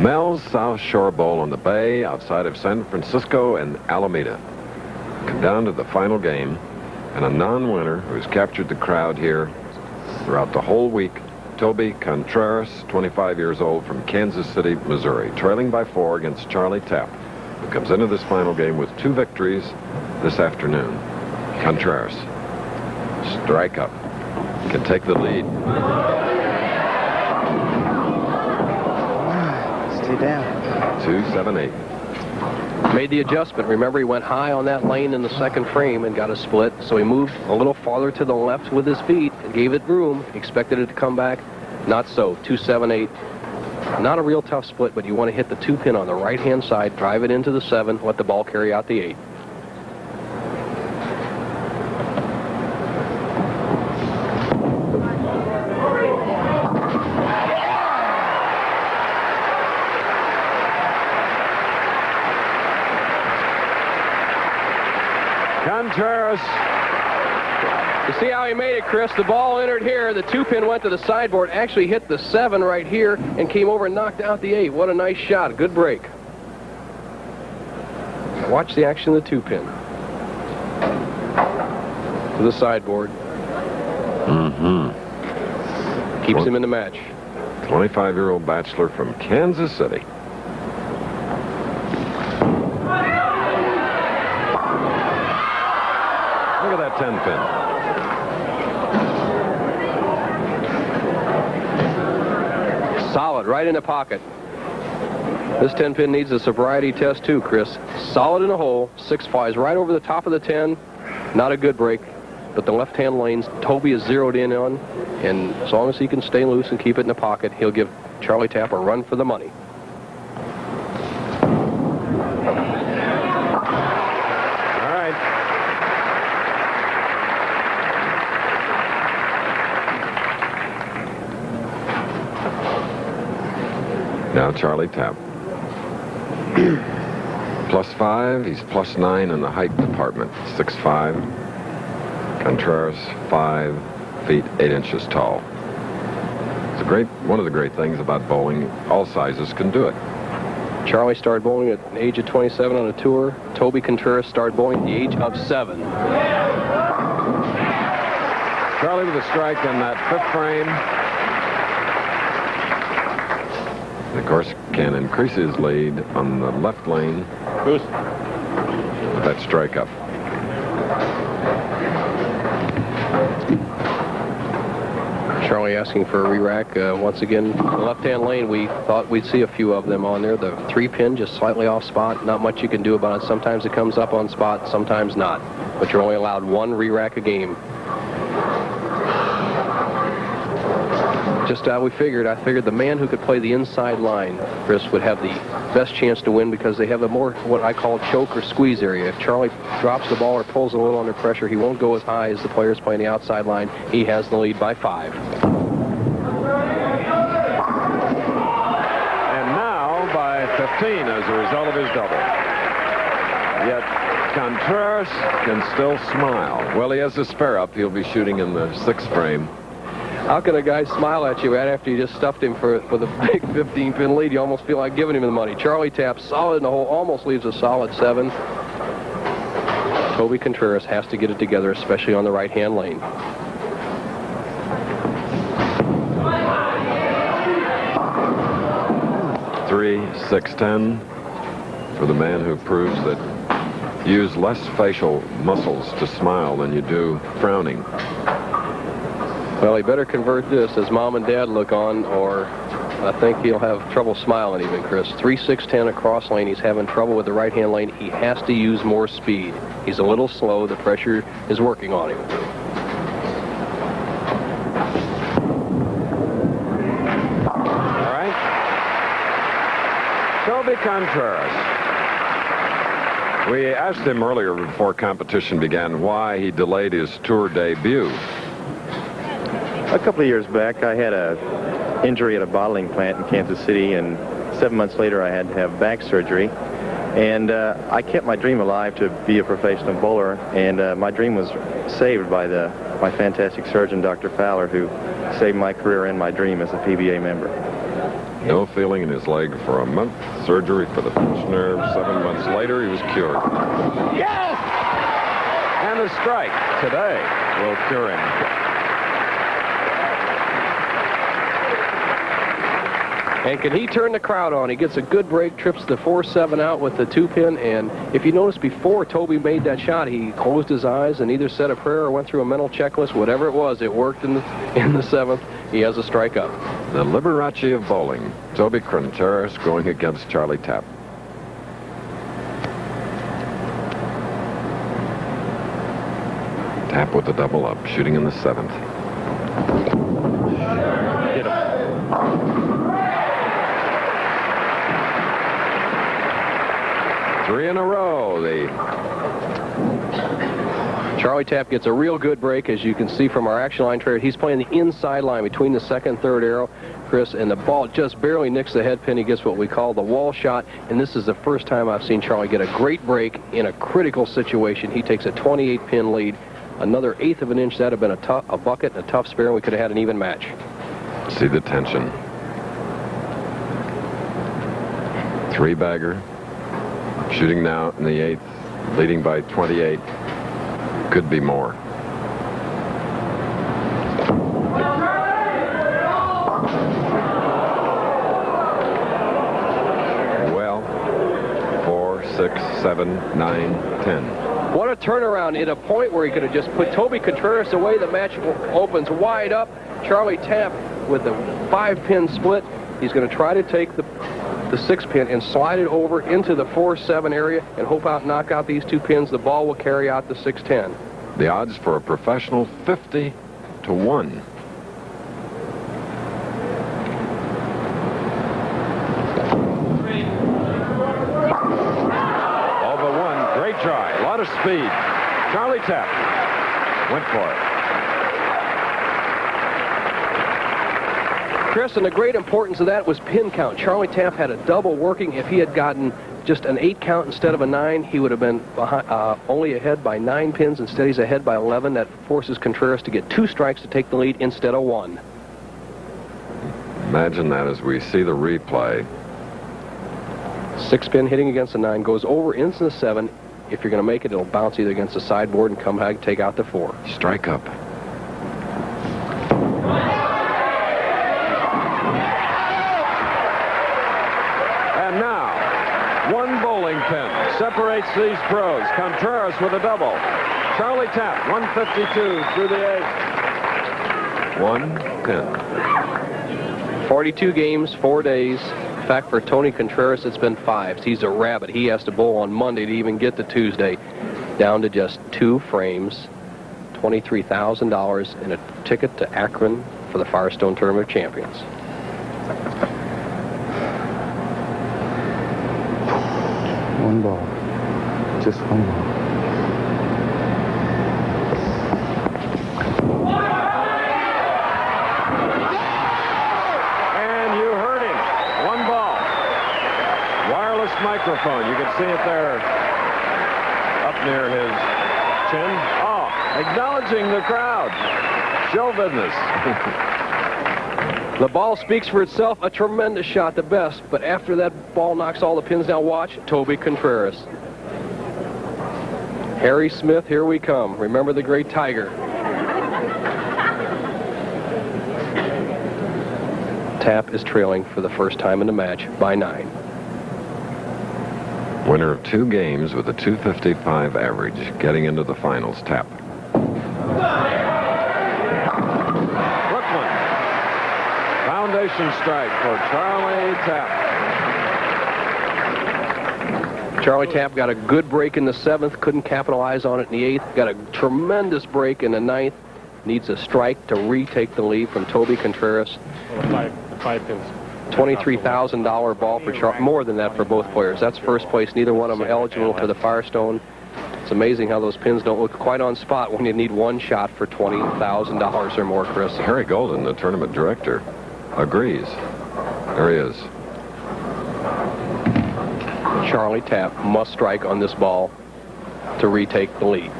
Mel's South Shore Bowl on the Bay outside of San Francisco and Alameda. Come down to the final game, and a non-winner who's captured the crowd here throughout the whole week, Toby Contreras, 25 years old, from Kansas City, Missouri, trailing by 4 against Charlie Tapp, who comes into this final game with 2 victories this afternoon. Contreras, strike up, can take the lead. Stay down. 2-7-8. Made the adjustment. Remember, he went high on that lane in the second frame and got a split, so he moved a little farther to the left with his feet and gave it room. Expected it to come back. Not so. 2-7-8. Not a real tough split, but you want to hit the 2-pin on the right-hand side, drive it into the 7, let the ball carry out the 8. Contreras. You see how he made it, Chris? The ball entered here. The 2-pin went to the sideboard, actually hit the 7 right here, and came over and knocked out the 8. What a nice shot. Good break. Watch the action of the 2-pin. To the sideboard. Keeps him in the match. 25-year-old bachelor from Kansas City. Look at that 10-pin. Solid, right in the pocket. This 10-pin needs a sobriety test too, Chris. Solid in the hole, 6 flies right over the top of the 10. Not a good break, but the left-hand lanes Toby is zeroed in on, and as long as he can stay loose and keep it in the pocket, he'll give Charlie Tapp a run for the money. Now Charlie Tapp. +5, he's +9 in the height department. 6'5". Contreras, 5 feet 8 inches tall. It's one of the great things about bowling. All sizes can do it. Charlie started bowling at the age of 27 on a tour. Toby Contreras started bowling at the age of 7. Charlie with a strike in that 5th frame. Of course, can increase his lead on the left lane with that strike up. Charlie asking for a re-rack. Once again, the left-hand lane, we thought we'd see a few of them on there. The 3-pin just slightly off spot. Not much you can do about it. Sometimes it comes up on spot, sometimes not. But you're only allowed 1 re-rack a game. Just I figured the man who could play the inside line, Chris, would have the best chance to win because they have a more what I call choke or squeeze area. If Charlie drops the ball or pulls a little under pressure, he won't go as high as the players playing the outside line. He has the lead by 5. And now by 15 as a result of his double. Yet Contreras can still smile. Well, he has a spare up. He'll be shooting in the 6th frame. How can a guy smile at you right after you just stuffed him for the big 15-pin lead? You almost feel like giving him the money. Charlie Tapp, solid in the hole, almost leaves a solid 7. Toby Contreras has to get it together, especially on the right-hand lane. Three, 6-10 for the man who proves that you use less facial muscles to smile than you do frowning. Well, he better convert this as Mom and Dad look on, or I think he'll have trouble smiling even, Chris. 3-6-10 across lane. He's having trouble with the right-hand lane. He has to use more speed. He's a little slow. The pressure is working on him. All right. Toby Contreras. We asked him earlier before competition began why he delayed his tour debut. A couple of years back, I had an injury at a bottling plant in Kansas City, and 7 months later I had to have back surgery. And I kept my dream alive to be a professional bowler, and my dream was saved by my fantastic surgeon, Dr. Fowler, who saved my career and my dream as a PBA member. No feeling in his leg for a month. Surgery for the pinched nerve. 7 months later, he was cured. Yes! And a strike today will cure him. And can he turn the crowd on? He gets a good break, trips the 4-7 out with the 2-pin, and if you notice before Toby made that shot, he closed his eyes and either said a prayer or went through a mental checklist. Whatever it was, it worked in the 7th. He has a strike up. The Liberace of bowling. Toby Contreras going against Charlie Tapp. Tapp with the double up, shooting in the 7th. Hit him. Three in a row. Charlie Tapp gets a real good break, as you can see from our action line trade. He's playing the inside line between the 2nd and 3rd arrow, Chris, and the ball just barely nicks the head pin. He gets what we call the wall shot, and this is the first time I've seen Charlie get a great break in a critical situation. He takes a 28-pin lead. Another 1/8 of an inch, that would have been a bucket and a tough spare, and we could have had an even match. See the tension. 3-bagger. Shooting now in the 8th, leading by 28. Could be more. Well, 4, 6, 7, 9, 10. What a turnaround at a point where he could have just put Toby Contreras away. The match opens wide up. Charlie Tapp with the 5-pin split. He's going to try to take the 6-pin and slide it over into the 4-7 area and knock out these 2 pins. The ball will carry out the 6-10. The odds for a professional, 50-1. All but one. Great try. A lot of speed. Charlie Tapp went for it. Chris, and the great importance of that was pin count. Charlie Tapp had a double working. If he had gotten just an 8 count instead of a 9, he would have been only ahead by 9 pins. Instead, he's ahead by 11. That forces Contreras to get 2 strikes to take the lead instead of 1. Imagine that as we see the replay. 6-pin hitting against the 9 goes over into the 7. If you're going to make it, it'll bounce either against the sideboard and come back and take out the 4. Strike up. And now, one bowling pin separates these pros. Contreras with a double. Charlie Tapp, 152 through the 8th. 1 pin. 42 games, 4 days. In fact, for Tony Contreras, it's been 5. He's a rabbit. He has to bowl on Monday to even get to Tuesday. Down to just 2 frames, $23,000, and a ticket to Akron for the Firestone Tournament of Champions. One ball. Just one ball. And you heard him. One ball. Wireless microphone. You can see it there up near his chin. Oh, acknowledging the crowd. Show business. The ball speaks for itself. A tremendous shot, the best. But after that ball knocks all the pins down, watch Toby Contreras. Harry Smith, here we come. Remember the great Tiger. Tapp is trailing for the first time in the match by 9. Winner of 2 games with a 255 average, getting into the finals. Tapp. Brooklyn. Foundation strike for Charlie Tapp. Charlie Tapp got a good break in the 7th, couldn't capitalize on it in the 8th, got a tremendous break in the 9th, needs a strike to retake the lead from Toby Contreras. Five pins. $23,000 ball for Charlie, more than that for both players. That's first place, neither one of them eligible for the Firestone. It's amazing how those pins don't look quite on spot when you need one shot for $20,000 or more, Chris. Harry Golden, the tournament director, agrees. There he is. Charlie Tapp must strike on this ball to retake the lead.